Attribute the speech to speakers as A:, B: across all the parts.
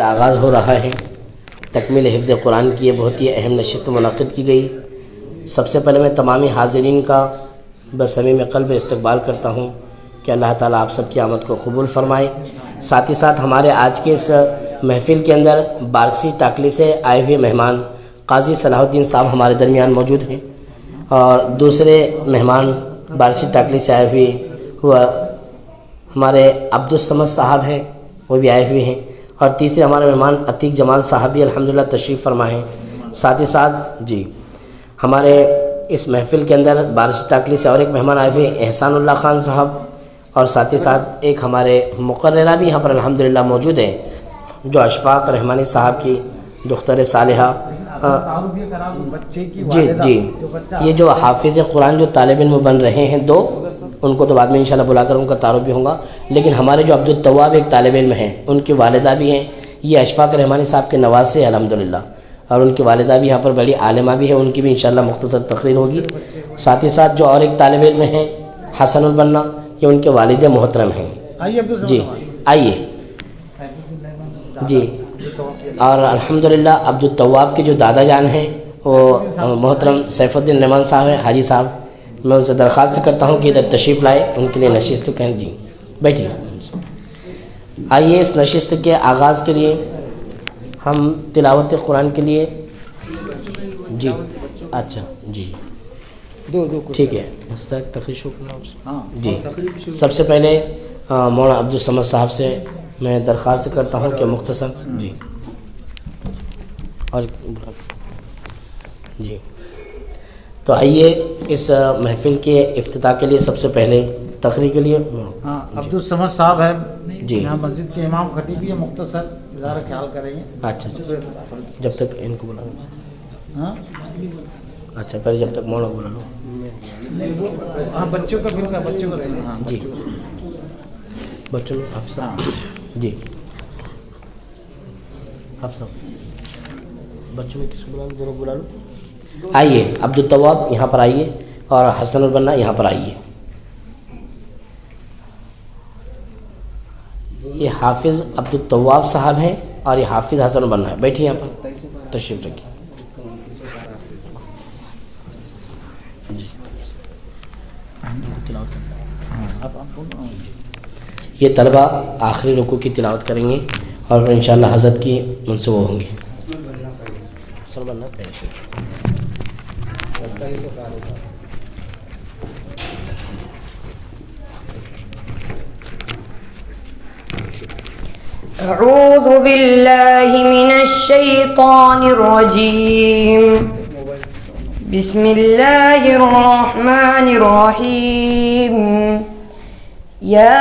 A: آغاز ہو رہا ہے۔ تکمیل حفظ قرآن کی یہ بہت ہی اہم نشست منعقد کی گئی۔ سب سے پہلے میں تمامی حاضرین کا بصمیم قلب استقبال کرتا ہوں کہ اللہ تعالیٰ آپ سب کی آمد کو قبول فرمائے۔ ساتھ ہی ساتھ ہمارے آج کے اس محفل کے اندر بارسی ٹاکلی سے آئے ہوئے مہمان قاضی صلاح الدین صاحب ہمارے درمیان موجود ہیں، اور دوسرے مہمان بارسی ٹاکلی سے آئے ہوئے ہمارے عبدالصمد صاحب ہیں، وہ بھی آئے ہوئے ہیں، اور تیسرے ہمارے مہمان عتیق جمال صاحب بھی الحمدللہ تشریف فرما ہیں۔ ساتھ ہی ساتھ ہمارے اس محفل کے اندر بارسی ٹاکلی سے اور ایک مہمان آئے ہوئے احسان اللہ خان صاحب، اور ساتھ ہی ساتھ ایک ہمارے مقررہ بھی یہاں پر الحمدللہ موجود ہیں جو اشفاق رحمانی صاحب کی دختر صالحہ یہ جو حافظ قرآن جو طالب علم بن رہے ہیں دو، ان کو تو بعد میں انشاءاللہ بلا کر ان کا تعارف بھی ہوگا، لیکن ہمارے جو عبدالتواب ایک طالب علم ہیں، ان کی والدہ بھی ہیں، یہ اشفاق رحمانی صاحب کے نواسے ہیں الحمدللہ، اور ان کی والدہ بھی یہاں پر بڑی عالمہ بھی ہے، ان کی بھی انشاءاللہ مختصر تقریر ہوگی۔ ساتھ ہی ساتھ جو اور ایک طالب علم ہیں حسن البنا، یہ ان کے والد محترم ہیں۔ آئیے اور الحمدللہ عبدالتواب کے جو دادا جان ہیں وہ محترم سیف الدین رحمان صاحب ہیں، حاجی صاحب، میں ان سے درخواست کرتا ہوں کہ ادھر تشریف لائے، ان کے لیے نشست کہیں۔ بیٹھیے۔ آئیے اس نشست کے آغاز کے لیے ہم تلاوت قرآن کے لیے اچھا ٹھیک ہے، سب سے پہلے مولانا عبدالصمد صاحب سے میں درخواست کرتا ہوں کہ مختصر اور تو آئیے اس محفل کے افتتاح کے لیے سب سے پہلے تقریر کے لیے
B: عبدالصمد صاحب ہیں یہاں مسجد کے امام خطیب بھی مختصر اظہار خیال کریں گے۔
A: اچھا جب تک ان کو بلا لو، اچھا پہلے جب تک مولانا بلا لو،
B: بچوں کا بل کا بچوں کا
A: بچوں حفصہ حفصہ بچوں میں کس کو بلا لو، دونوں بلا لو۔ آئیے عبدالتواب یہاں پر آئیے، اور حسن البنا یہاں پر آئیے۔ یہ حافظ عبدالتواب صاحب ہیں اور یہ حافظ حسن البنا ہے، بیٹھیے یہاں پر، تشریف رکھیے۔ یہ طلبہ آخری رکوع کی تلاوت کریں گے اور انشاءاللہ حضرت کی ان سے وہ ہوں گی۔
C: اعوذ باللہ من الشیطان الرجیم، بسم اللہ الرحمن الرحیم، یا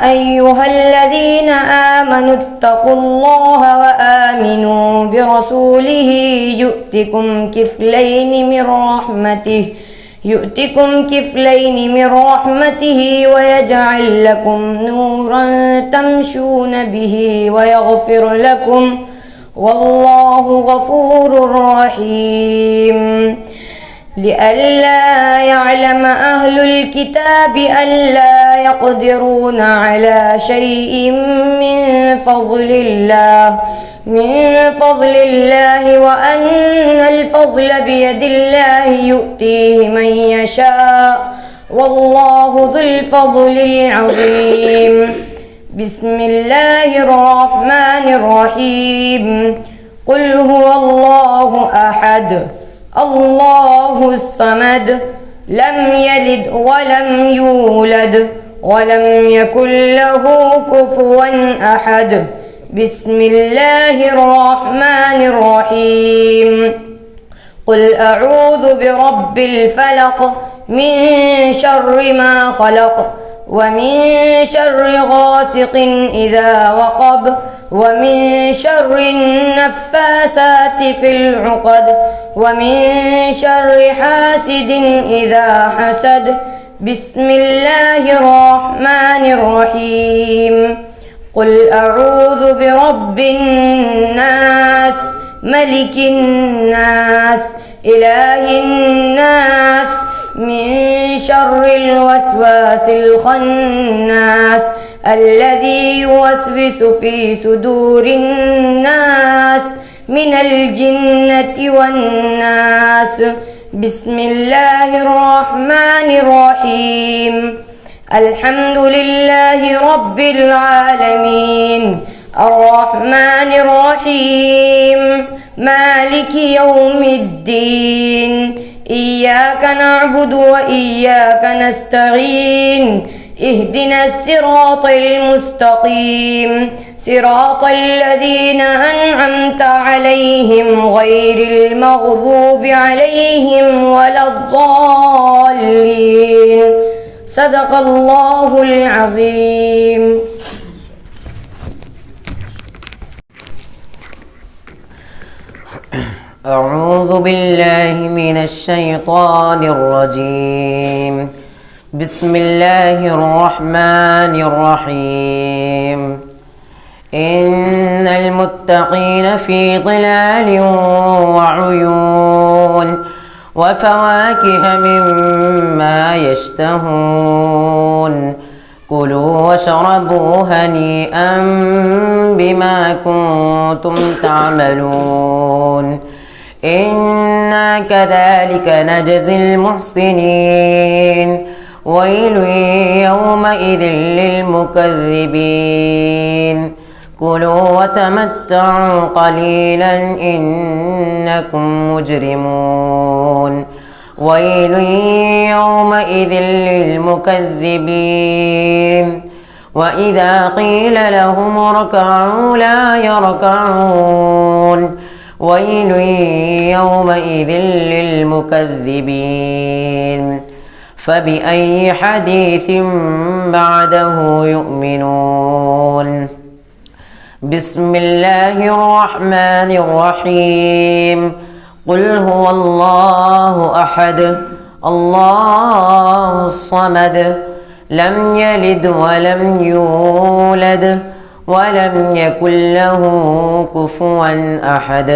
C: ایہا الذین آمنوا اتقوا اللہ وآمنوا برسولہ یؤتکم کفلین من رحمتہ ویجعل لکم نورا تمشون بہ ویغفر لکم واللہ غفور رحیم۔ لئلا يعلم أهل الكتاب ألا يقدرون على شيء من فضل الله وأن الفضل بيد الله يؤتيه من يشاء والله ذو الفضل العظيم۔ بسم الله الرحمن الرحيم، قل هو الله أحد اللہ الصمد لم یلد ولم یولد ولم یکن له کفوا احد۔ بسم اللہ الرحمن الرحیم، قل اعوذ برب الفلق من شر ما خلق ومن شر غاسق اذا وقب ومن شر النفاسات في العقد ومن شر حاسد إذا حسد۔ بسم الله الرحمن الرحيم، قل أعوذ برب الناس ملك الناس إله الناس من شر الوسواس الخناس الذي يوسوس في صدور الناس من الجنة والناس. بسم الله الرحمن الرحيم. الحمد لله رب العالمين الرحمن الرحيم مالك يوم الدين. إياك نعبد وإياك نستعين. اهدنا الصراط المستقيم صراط الذين أنعمت عليهم غير المغضوب عليهم ولا الضالين. صدق الله العظيم.
D: أعوذ بالله من الشيطان الرجيم. بسم الله الرحمن الرحيم. إن المتقين في ظلال وعيون وفواكه مما يشتهون. كلوا واشربوا هنيئا بما كنتم تعملون. إنا كذلك نجزي المحسنين. ويل يومئذ للمكذبين. كلوا وتمتعوا قليلا إنكم مجرمون. ويل يومئذ للمكذبين. وإذا قيل لهم اركعوا لا يركعون. ويل يومئذ للمكذبين. فبأي حديث بعده يؤمنون. بسم الله الرحمن الرحيم. قل هو الله أحد الله الصمد لم يلد ولم يولد ولم يكن له كفوا أحد.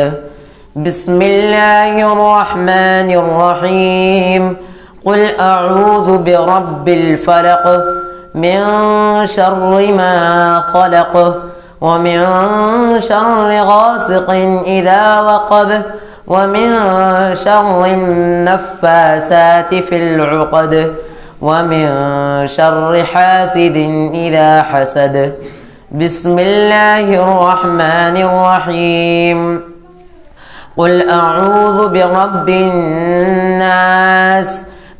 D: بسم الله الرحمن الرحيم. قل أعوذ برب الفلق من شر ما خلق ومن شر غاسق إذا وقب ومن شر النفاسات في العقد ومن شر حاسد إذا حسد. بسم الله الرحمن الرحيم. قل أعوذ برب الناس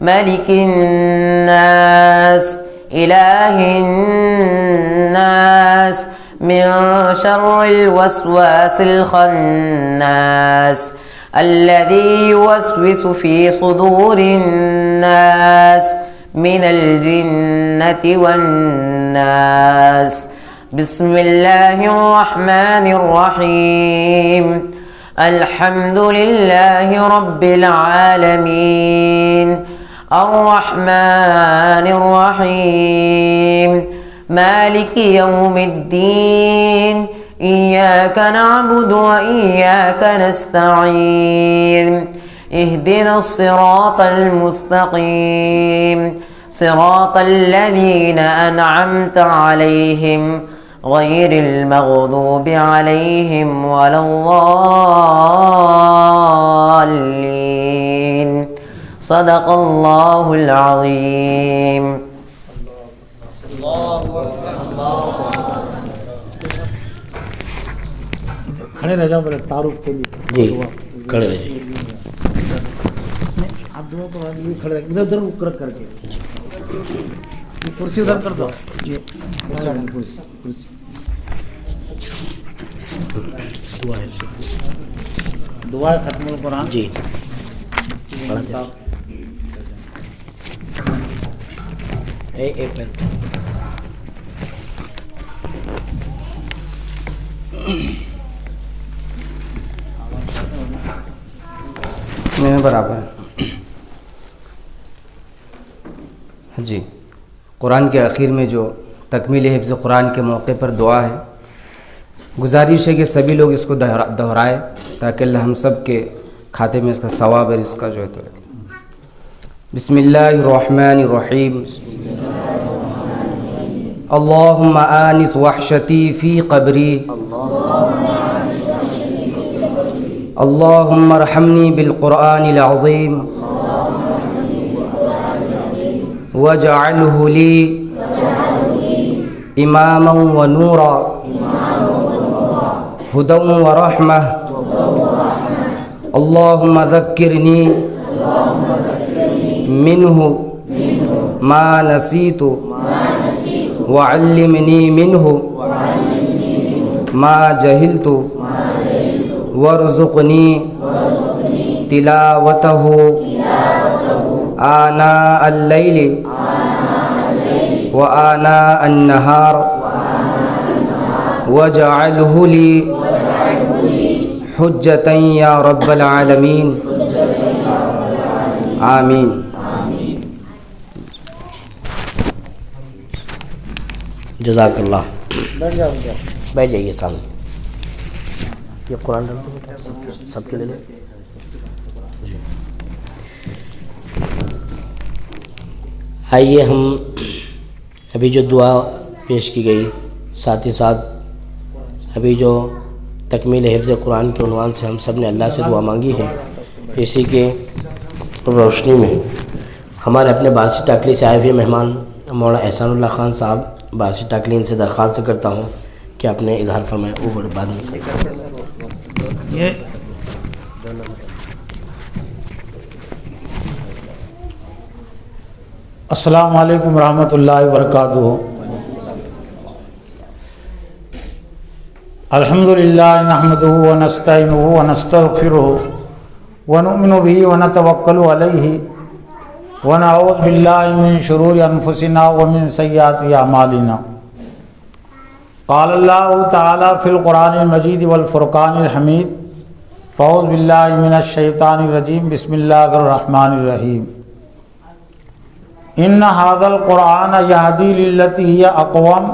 D: ملك الناس إله الناس من شر الوسواس الخناس الذي يوسوس في صدور الناس من الجنة والناس. بسم الله الرحمن الرحيم. الحمد لله رب العالمين الرحمن الرحيم مالك يوم الدين. إياك نعبد وإياك نستعين. اهدنا الصراط المستقيم صراط الذين أنعمت عليهم غير المغضوب عليهم ولا الضالين. صدق الله العظيم.
B: کھڑے رہ جاؤ میرے تعارف کے لیے.
A: جی کھڑے رہ جائیے.
B: آپ دونوں تو کھڑے رہ ادھر ادھر رک کر کے کرسی ادھر کر دو. جی دعا ہے ختم القرآن.
A: جی
E: برابر. جی قرآن کے آخر میں جو تکمیل حفظ قرآن کے موقع پر دعا ہے، گزارش ہے کہ سبھی لوگ اس کو دہرائے تاکہ اللہ ہم سب کے کھاتے میں اس کا ثواب اور اس کا جو ہے تو رکھے. بسم اللہ الرحمن الرحیم. اللہم آنس وحشتی فی قبری اللهم ارحمني بالقرآن العظيم واجعله لي إماما ونورا هدى ورحمة اللهم ذكرني منه ما نسيت وعلمني منه ما جهلت وارزقني تلاوته آناء الليل وآناء النهار واجعله لي حجة يا رب العالمين آمین.
A: جزاک اللہ. بیٹھ جائیے سامنے. یہ قرآن ڈال دو بیٹا, سب کے لے لیں. آئیے ہم ابھی جو دعا پیش کی گئی, ساتھ ہی ساتھ ابھی جو تکمیل حفظ قرآن کے عنوان سے ہم سب نے اللہ سے دعا مانگی ہے, اسی کے روشنی میں ہمارے اپنے بارسی ٹاکلی سے آئے ہوئے مہمان مولانا احسان اللہ خان صاحب بارسی ٹاکلی, ان سے درخواست کرتا ہوں کہ اپنے اظہار فرمائیں. وہ بڑے بعد میں
B: السلام علیکم ورحمۃ اللہ وبرکاتہ. الحمد للہ نحمدہ ونستعینہ ونستغفرہ ونؤمن بہ ونتوکل علیہ ونعوذ باللہ من شرور انفسنا ومن سیئات اعمالنا. قال اللہ تعالی فی القرآن المجید والفرقان الحمید. فاعوذ باللہ من الشیطان الرجیم. بسم اللہ الرحمن الرحیم. ان ھذا القرآن یہدی للتی ہی اقوم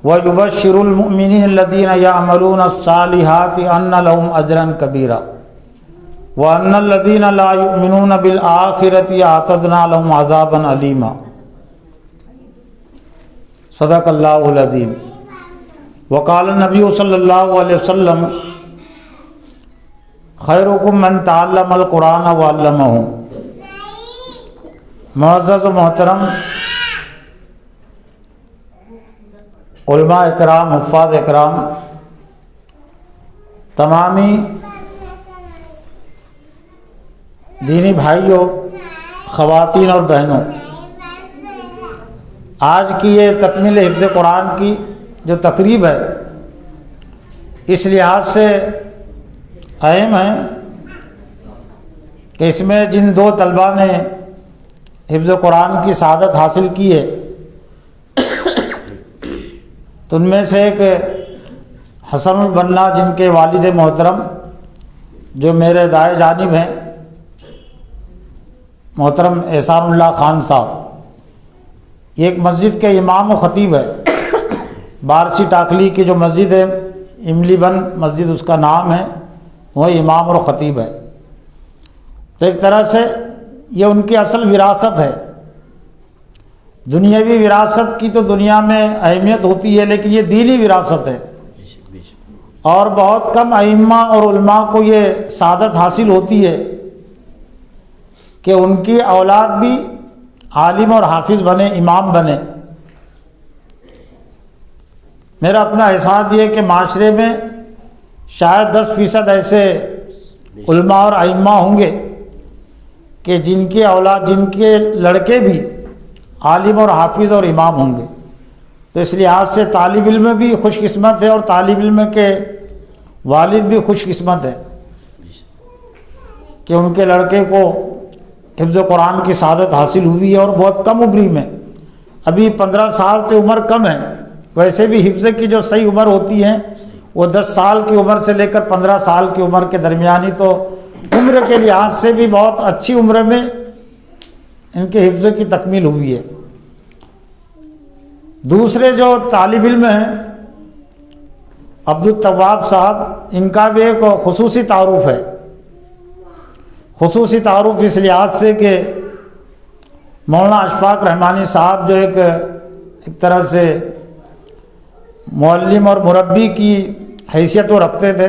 B: ویبشر المؤمنین الذین یعملون الصالحات ان لهم اجرا کبیرا وان الذین لا یؤمنون بالآخرۃ اعتدنا لهم عذابا علیما. صدق اللہ العظیم. وقال النبی صلی اللہ علیہ وسلم خیرکم من تعلم القرآن وعلمہ. معزز و محترم علماء اکرام, حفاظ اکرام, تمامی دینی بھائیوں, خواتین اور بہنوں, آج کی یہ تکمیل حفظ قرآن کی جو تقریب ہے اس لحاظ سے اہم ہے کہ اس میں جن دو طلباء نے حفظ قرآن کی سعادت حاصل کی ہے تو ان میں سے ایک حسن البنا جن کے والد محترم جو میرے دائیں جانب ہیں محترم احسان اللہ خان صاحب, یہ ایک مسجد کے امام و خطیب ہے. بارسی ٹاکلی کی جو مسجد ہے املی بن مسجد اس کا نام ہے, وہ امام اور خطیب ہے. تو ایک طرح سے یہ ان کی اصل وراثت ہے. دنیاوی وراثت کی تو دنیا میں اہمیت ہوتی ہے, لیکن یہ دینی وراثت ہے, اور بہت کم ائمہ اور علماء کو یہ سعادت حاصل ہوتی ہے کہ ان کی اولاد بھی عالم اور حافظ بنے, امام بنے. میرا اپنا احساس یہ کہ معاشرے میں شاید 10% ایسے علماء اور ائمہ ہوں گے کہ جن کی اولاد, جن کے لڑکے بھی عالم اور حافظ اور امام ہوں گے. تو اس لحاظ سے طالب علم بھی خوش قسمت ہے اور طالب علم کے والد بھی خوش قسمت ہے کہ ان کے لڑکے کو حفظ قرآن کی سعادت حاصل ہوئی ہے, اور بہت کم عمری میں. ابھی 15 سال سے عمر کم ہے, ویسے بھی حفظ کی جو صحیح عمر ہوتی ہے وہ 10 سال کی عمر سے لے کر 15 سال کی عمر کے درمیانی, تو عمر کے لحاظ سے بھی بہت اچھی عمر میں ان کے حفظ کی تکمیل ہوئی ہے. دوسرے جو طالب علم ہیں عبدالتواب صاحب, ان کا بھی ایک خصوصی تعارف ہے. خصوصی تعارف اس لحاظ سے کہ مولانا اشفاق رحمانی صاحب جو ایک طرح سے معلم اور مربی کی حیثیت وہ رکھتے تھے,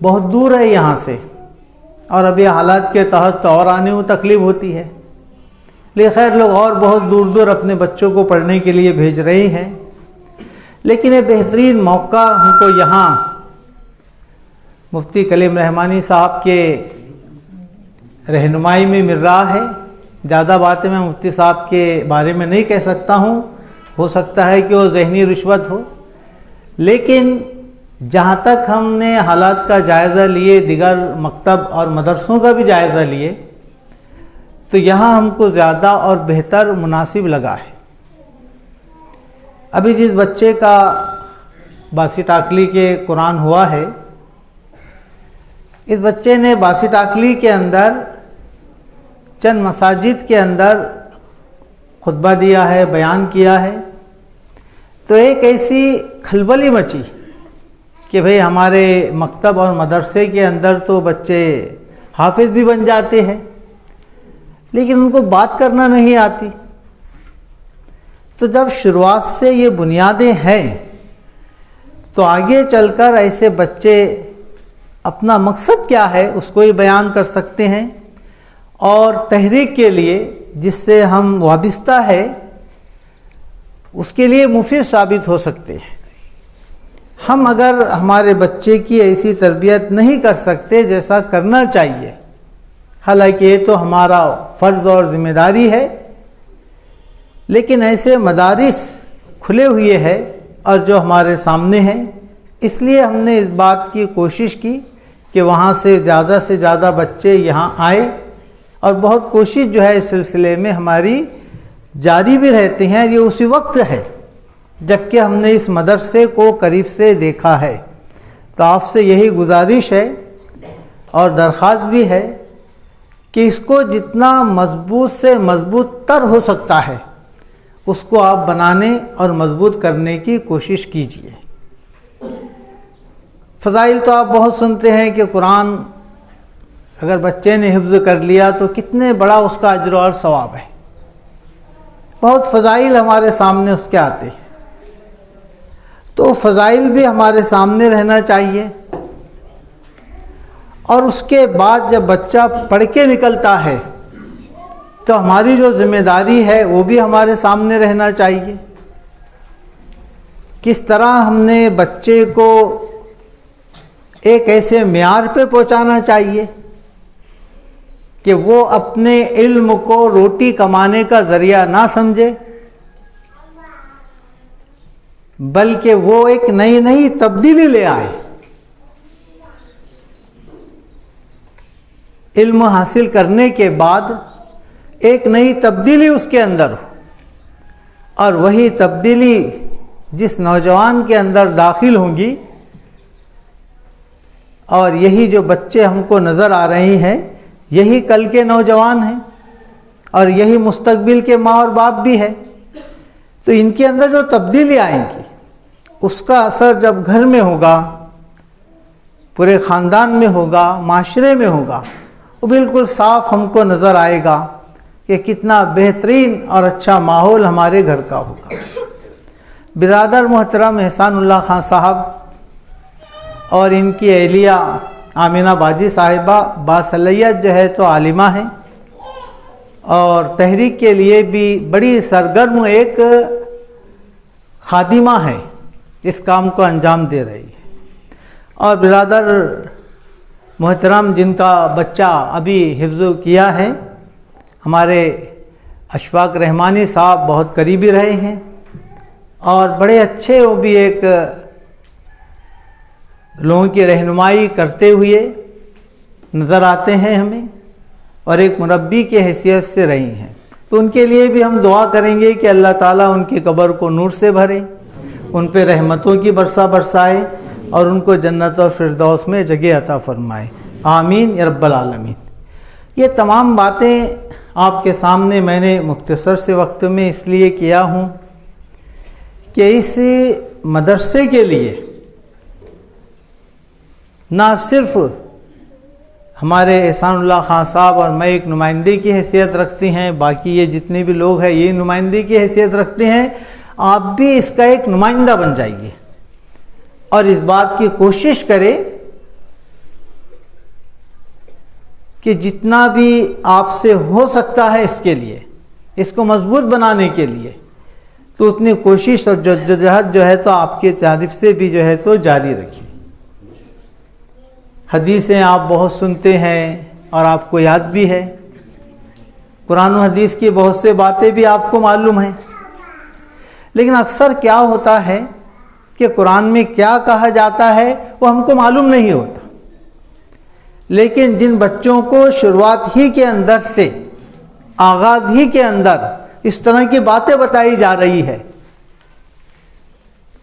F: بہت دور ہے یہاں سے، اور ابھی حالات کے تحت تو اور آنے میں تکلیف ہوتی ہے، لیکن خیر لوگ اور بہت دور دور اپنے بچوں کو پڑھنے کے لیے بھیج رہے ہیں، لیکن یہ بہترین موقع ہم کو یہاں مفتی کلیم رحمانی صاحب کے رہنمائی میں مل رہا ہے۔ زیادہ باتیں میں مفتی صاحب کے بارے میں نہیں کہہ سکتا ہوں، ہو سکتا ہے کہ وہ ذہنی رشوت ہو، لیکن جہاں تک ہم نے حالات کا جائزہ لیے، دیگر مکتب اور مدرسوں کا بھی جائزہ لیے، تو یہاں ہم کو زیادہ اور بہتر مناسب لگا ہے۔ ابھی جس بچے کا باسی ٹاکلی کے قرآن ہوا ہے، اس بچے نے باسی ٹاکلی کے اندر چند مساجد کے اندر خطبہ دیا ہے، بیان کیا ہے، تو ایک ایسی کھلبلی مچی کہ بھئی ہمارے مکتب اور مدرسے کے اندر تو بچے حافظ بھی بن جاتے ہیں، لیکن ان کو بات کرنا نہیں آتی۔ تو جب شروعات سے یہ بنیادیں ہیں تو آگے چل کر ایسے بچے اپنا مقصد کیا ہے اس کو ہی بیان کر سکتے ہیں، اور تحریک کے لیے جس سے ہم وابستہ ہے اس کے لیے مفید ثابت ہو سکتے ہیں۔ ہم اگر ہمارے بچے کی ایسی تربیت نہیں کر سکتے جیسا کرنا چاہیے، حالانکہ یہ تو ہمارا فرض اور ذمہ داری ہے، لیکن ایسے مدارس کھلے ہوئے ہیں اور جو ہمارے سامنے ہیں، اس لیے ہم نے اس بات کی کوشش کی کہ وہاں سے زیادہ بچے یہاں آئے، اور بہت کوشش جو ہے اس سلسلے میں ہماری جاری بھی رہتے ہیں۔ یہ اسی وقت ہے جبکہ ہم نے اس مدرسے کو قریب سے دیکھا ہے، تو آپ سے یہی گزارش ہے اور درخواست بھی ہے کہ اس کو جتنا مضبوط سے مضبوط تر ہو سکتا ہے اس کو آپ بنانے اور مضبوط کرنے کی کوشش کیجیے۔ فضائل تو آپ بہت سنتے ہیں کہ قرآن اگر بچے نے حفظ کر لیا تو کتنے بڑا اس کا اجر اور ثواب ہے، بہت فضائل ہمارے سامنے اس کے آتے ہیں، تو فضائل بھی ہمارے سامنے رہنا چاہیے، اور اس کے بعد جب بچہ پڑھ کے نکلتا ہے تو ہماری جو ذمہ داری ہے وہ بھی ہمارے سامنے رہنا چاہیے۔ کس طرح ہم نے بچے کو ایک ایسے معیار پہ پہنچانا چاہیے کہ وہ اپنے علم کو روٹی کمانے کا ذریعہ نہ سمجھے، بلکہ وہ ایک نئی تبدیلی لے آئے، علم حاصل کرنے کے بعد ایک نئی تبدیلی اس کے اندر ہو، اور وہی تبدیلی جس نوجوان کے اندر داخل ہوں گی، اور یہی جو بچے ہم کو نظر آ رہے ہیں یہی کل کے نوجوان ہیں، اور یہی مستقبل کے ماں اور باپ بھی ہے، تو ان کے اندر جو تبدیلی آئیں گی اس کا اثر جب گھر میں ہوگا، پورے خاندان میں ہوگا، معاشرے میں ہوگا، وہ بالکل صاف ہم کو نظر آئے گا کہ کتنا بہترین اور اچھا ماحول ہمارے گھر کا ہوگا۔ برادر محترم احسان اللہ خان صاحب اور ان کی اہلیہ آمینہ باجی صاحبہ باصلاحیت جو ہے تو عالمہ ہیں، اور تحریک کے لیے بھی بڑی سرگرم ایک خادمہ ہے، اس کام کو انجام دے رہی ہے۔ اور برادر محترم جن کا بچہ ابھی حفظ کیا ہے، ہمارے اشفاق رحمانی صاحب بہت قریبی رہے ہیں، اور بڑے اچھے وہ بھی ایک لوگوں کی رہنمائی کرتے ہوئے نظر آتے ہیں ہمیں، اور ایک مربی کی حیثیت سے رہی ہیں، تو ان کے لیے بھی ہم دعا کریں گے کہ اللہ تعالیٰ ان کی قبر کو نور سے بھرے، ان پہ رحمتوں کی برسا برسائے، اور ان کو جنت و فردوس میں جگہ عطا فرمائے، آمین یا رب العالمین۔ یہ تمام باتیں آپ کے سامنے میں نے مختصر سے وقت میں اس لیے کیا ہوں کہ اس مدرسے کے لیے نہ صرف ہمارے احسان اللہ خان صاحب اور میں ایک نمائندے کی حیثیت رکھتے ہیں، باقی یہ جتنے بھی لوگ ہیں یہ نمائندے کی حیثیت رکھتے ہیں، آپ بھی اس کا ایک نمائندہ بن جائیے، اور اس بات کی کوشش کریں کہ جتنا بھی آپ سے ہو سکتا ہے اس کے لیے، اس کو مضبوط بنانے کے لیے، تو اتنی کوشش اور جدوجہد جو ہے تو آپ کی جانب سے بھی جو ہے تو جاری رکھیے۔ حدیثیں آپ بہت سنتے ہیں اور آپ کو یاد بھی ہے، قرآن و حدیث کی بہت سے باتیں بھی آپ کو معلوم ہیں، لیکن اکثر کیا ہوتا ہے کہ قرآن میں کیا کہا جاتا ہے وہ ہم کو معلوم نہیں ہوتا، لیکن جن بچوں کو شروعات ہی کے اندر سے، آغاز ہی کے اندر اس طرح کی باتیں بتائی جا رہی ہے،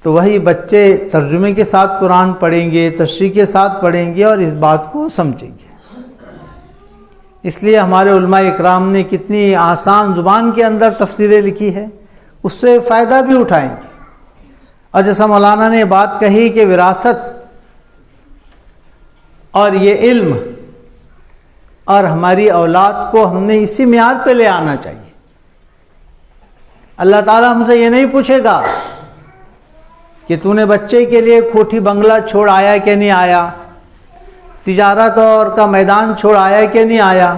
F: تو وہی بچے ترجمے کے ساتھ قرآن پڑھیں گے، تشریح کے ساتھ پڑھیں گے اور اس بات کو سمجھیں گے۔ اس لیے ہمارے علماء اکرام نے کتنی آسان زبان کے اندر تفسیریں لکھی ہے، اس سے فائدہ بھی اٹھائیں گے۔ اور جیسا مولانا نے بات کہی کہ وراثت اور یہ علم اور ہماری اولاد کو ہم نے اسی معیار پہ لے آنا چاہیے۔ اللہ تعالیٰ ہم سے یہ نہیں پوچھے گا کہ تو نے بچے کے لیے کوٹھی بنگلہ چھوڑ آیا کہ نہیں آیا، تجارت اور کا میدان چھوڑ آیا کہ نہیں آیا،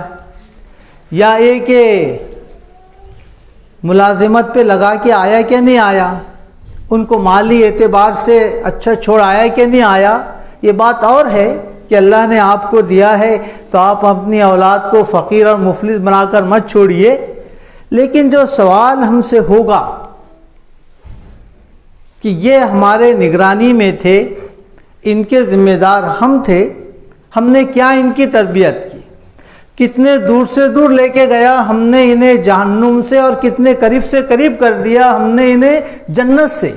F: یا یہ کہ ملازمت پہ لگا کے آیا کہ نہیں آیا، ان کو مالی اعتبار سے اچھا چھوڑ آیا کہ نہیں آیا۔ یہ بات اور ہے کہ اللہ نے آپ کو دیا ہے تو آپ اپنی اولاد کو فقیر اور مفلس بنا کر مت چھوڑیے، لیکن جو سوال ہم سے ہوگا کہ یہ ہمارے نگرانی میں تھے، ان کے ذمہ دار ہم تھے، ہم نے کیا ان کی تربیت کی، کتنے دور سے دور لے کے گیا ہم نے انہیں جہنم سے، اور کتنے قریب سے قریب کر دیا ہم نے انہیں جنت سے۔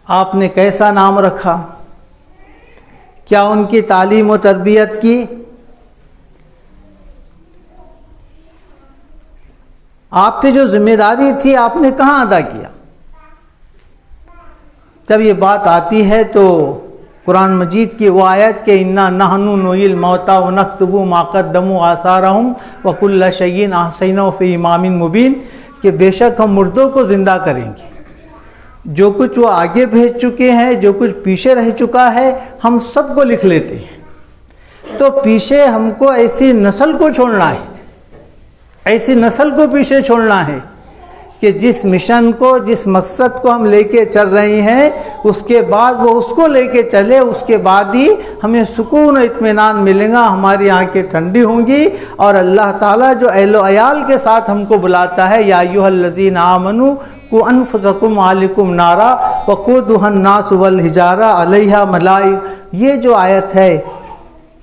F: آپ نے کیسا نام رکھا، کیا ان کی تعلیم و تربیت کی، آپ پہ جو ذمہ داری تھی آپ نے کہاں ادا کیا؟ جب یہ بات آتی ہے تو قرآن مجید کی وہ آیت کہ انا نحن نحیی الموتى ونکتب ما قدموا آثارهم وکل شیء احصیناہ فی امام مبین، کہ بے شک ہم مردوں کو زندہ کریں گے، جو کچھ وہ آگے بھیج چکے ہیں، جو کچھ پیچھے رہ چکا ہے، ہم سب کو لکھ لیتے ہیں۔ تو پیچھے ہم کو ایسی نسل کو چھوڑنا ہے، ایسی نسل کو پیچھے چھوڑنا ہے کہ جس مشن کو، جس مقصد کو ہم لے کے چل رہے ہیں، اس کے بعد وہ اس کو لے کے چلے، اس کے بعد ہی ہمیں سکون و اطمینان ملے گا، ہماری آنکھیں ٹھنڈی ہوں گی، اور اللہ تعالیٰ جو اہل و عیال کے ساتھ ہم کو بلاتا ہے، یا ایھا الذین آمنوا قوا انفسکم وعلیکم نارا وقودھا الناس والحجارہ علیہا ملائکۃ، یہ جو آیت ہے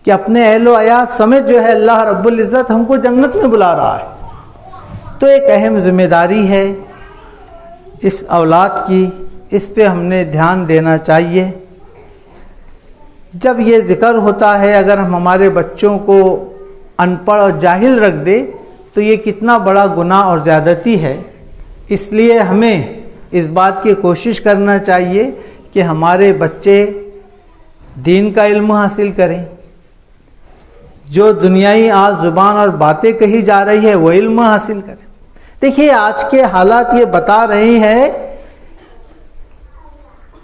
F: کہ اپنے اہل و عیال سمیت جو ہے اللہ رب العزت ہم کو جنت میں بلا رہا ہے۔ تو ایک اہم ذمہ داری ہے اس اولاد کی، اس پہ ہم نے دھیان دینا چاہیے۔ جب یہ ذکر ہوتا ہے اگر ہم ہمارے بچوں کو ان پڑھ اور جاہل رکھ دے تو یہ کتنا بڑا گناہ اور زیادتی ہے۔ اس لیے ہمیں اس بات کی کوشش کرنا چاہیے کہ ہمارے بچے دین کا علم حاصل کریں، جو دنیائی آج زبان اور باتیں کہی جا رہی ہے وہ علم حاصل کریں۔ دیکھیے آج کے حالات یہ بتا رہے ہیں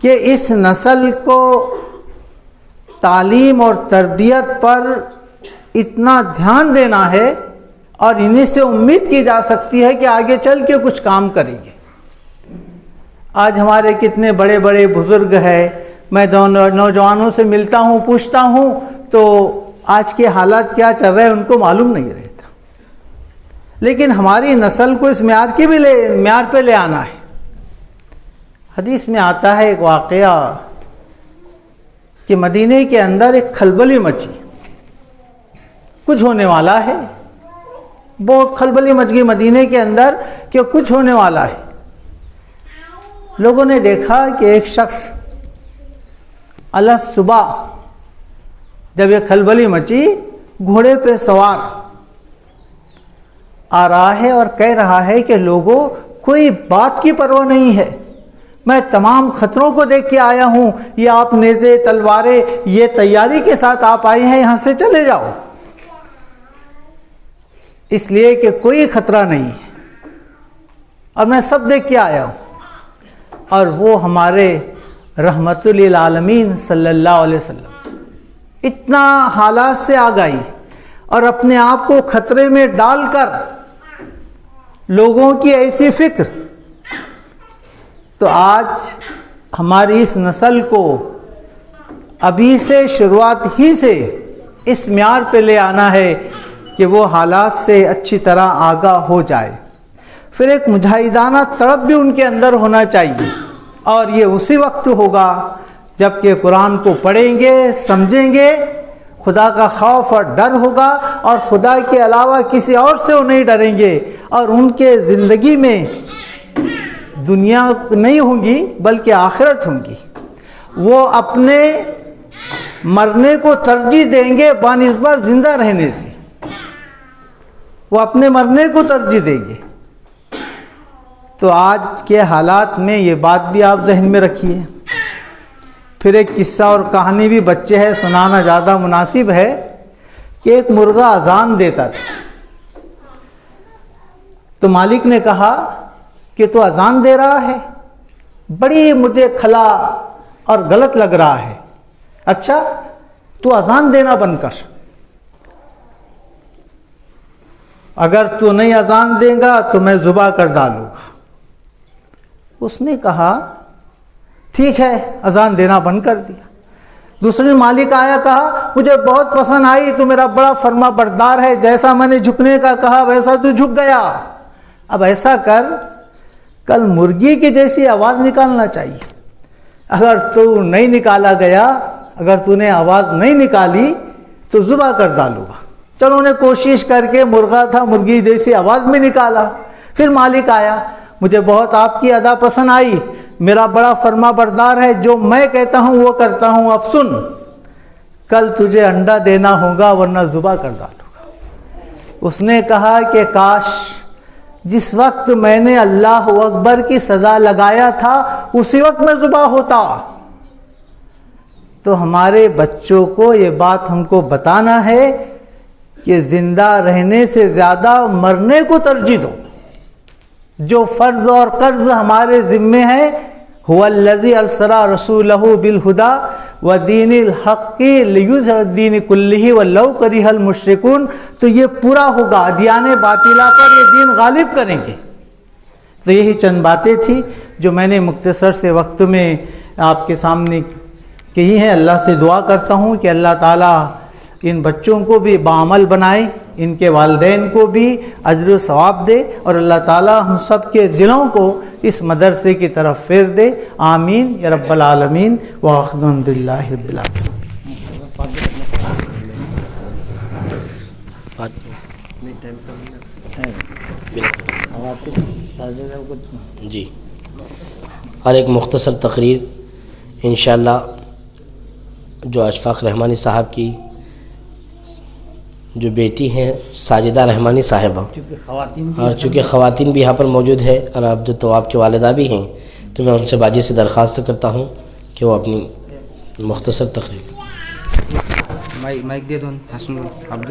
F: کہ اس نسل کو تعلیم اور تربیت پر اتنا دھیان دینا ہے، اور انہیں سے امید کی جا سکتی ہے کہ آگے چل کے کچھ کام کریں گے۔ آج ہمارے کتنے بڑے بڑے بزرگ ہیں، میں نوجوانوں سے ملتا ہوں، پوچھتا ہوں تو آج کے حالات کیا چل رہے ہیں ان کو معلوم نہیں رہتا، لیکن ہماری نسل کو اس معیار پہ لے آنا ہے۔ حدیث میں آتا ہے ایک واقعہ کہ مدینے کے اندر ایک کھلبلی مچی، کچھ ہونے والا ہے، بہت کھلبلی مچ گئی مدینے کے اندر کہ کچھ ہونے والا ہے۔ لوگوں نے دیکھا کہ ایک شخص الگ صبح جب یہ کھلبلی مچی گھوڑے پہ سوار آ رہا ہے اور کہہ رہا ہے کہ لوگوں کوئی بات کی پرواہ نہیں ہے، میں تمام خطروں کو دیکھ کے آیا ہوں، یہ آپ نیزے تلواریں یہ تیاری کے ساتھ آپ آئے ہیں، یہاں سے چلے جاؤ، اس لیے کہ کوئی خطرہ نہیں ہے اور میں سب دیکھ کے آیا ہوں۔ اور وہ ہمارے رحمت للعالمین صلی اللہ علیہ وسلم اتنا حالات سے آگاہی اور اپنے آپ کو خطرے میں ڈال کر لوگوں کی ایسی فکر، تو آج ہماری اس نسل کو ابھی سے شروعات ہی سے اس معیار پہ لے آنا ہے کہ وہ حالات سے اچھی طرح آگاہ ہو جائے. پھر ایک مجاہدانہ تڑپ بھی ان کے اندر ہونا چاہیے، اور یہ اسی وقت ہوگا جب کہ قرآن کو پڑھیں گے، سمجھیں گے، خدا کا خوف اور ڈر ہوگا، اور خدا کے علاوہ کسی اور سے وہ نہیں ڈریں گے، اور ان کے زندگی میں دنیا نہیں ہوں گی بلکہ آخرت ہوں گی. وہ اپنے مرنے کو ترجیح دیں گے بنسبت زندہ رہنے سے، وہ اپنے مرنے کو ترجیح دیں گے. تو آج کے حالات میں یہ بات بھی آپ ذہن میں رکھیے. پھر ایک قصہ اور کہانی بھی بچے ہے، سنانا زیادہ مناسب ہے، کہ ایک مرغا اذان دیتا تھا. تو مالک نے کہا کہ تو اذان دے رہا ہے، بڑی مجھے کھلا اور غلط لگ رہا ہے. اچھا تو اذان دینا بند کر، اگر تو نہیں اذان دے گا تو میں ذبح کر ڈالوں گا. اس نے کہا ٹھیک ہے، اذان دینا بند کر دیا. دوسرے مالک آیا، کہا مجھے بہت پسند آئی، تو میرا بڑا فرما بردار ہے، جیسا میں نے جھکنے کا کہا ویسا تو جھک گیا. اب ایسا کر، کل مرغی کی جیسی آواز نکالنا چاہیے. اگر تو نہیں نکالا گیا، اگر تو نے آواز نہیں نکالی تو ذبح کر ڈالوں گا. چلو انہیں کوشش کر کے مرغا تھا، مرغی جیسی آواز میں نکالا. پھر مالک آیا، مجھے بہت آپ کی ادا پسند آئی، میرا بڑا فرما بردار ہے، جو میں کہتا ہوں وہ کرتا ہوں، اب سن، کل تجھے انڈا دینا ہوگا ورنہ ذبح کر ڈالوں گا. اس نے کہا کہ کاش جس وقت میں نے اللہ اکبر کی صدا لگایا تھا اسی وقت میں ذبح ہوتا. تو ہمارے بچوں کو یہ بات ہم کو بتانا ہے کہ زندہ رہنے سے زیادہ مرنے کو ترجیح دو. جو فرض اور قرض ہمارے ذمے ہے، هو الذی ارسل رسولہ بالہدی ودین الحق لیظہر الدین کلہ ولو کرہ المشرکون. تو یہ پورا ہوگا، ادیان باطلہ پر یہ دین غالب کریں گے. تو یہی چند باتیں تھیں جو میں نے مختصر سے وقت میں آپ کے سامنے کہی ہیں. اللہ سے دعا کرتا ہوں کہ اللہ تعالیٰ ان بچوں کو بھی باعمل بنائے، ان کے والدین کو بھی اجر و ثواب دے، اور اللہ تعالیٰ ہم سب کے دلوں کو اس مدرسے کی طرف پھیر دے. آمین یا رب العالمین. وآخر الحمد للہ رب العالمین.
A: جی، اور ایک مختصر تقریر انشاءاللہ جو اشفاق رحمانی صاحب کی جو بیٹی ہیں ساجدہ رحمانی صاحبہ، اور چونکہ خواتین بھی یہاں پر موجود ہے اور عبد التواب کے والدہ بھی ہیں، تو میں ان سے باجی سے درخواست کرتا ہوں کہ وہ اپنی مختصر تقریر.
E: مائک دے دو حسن عبد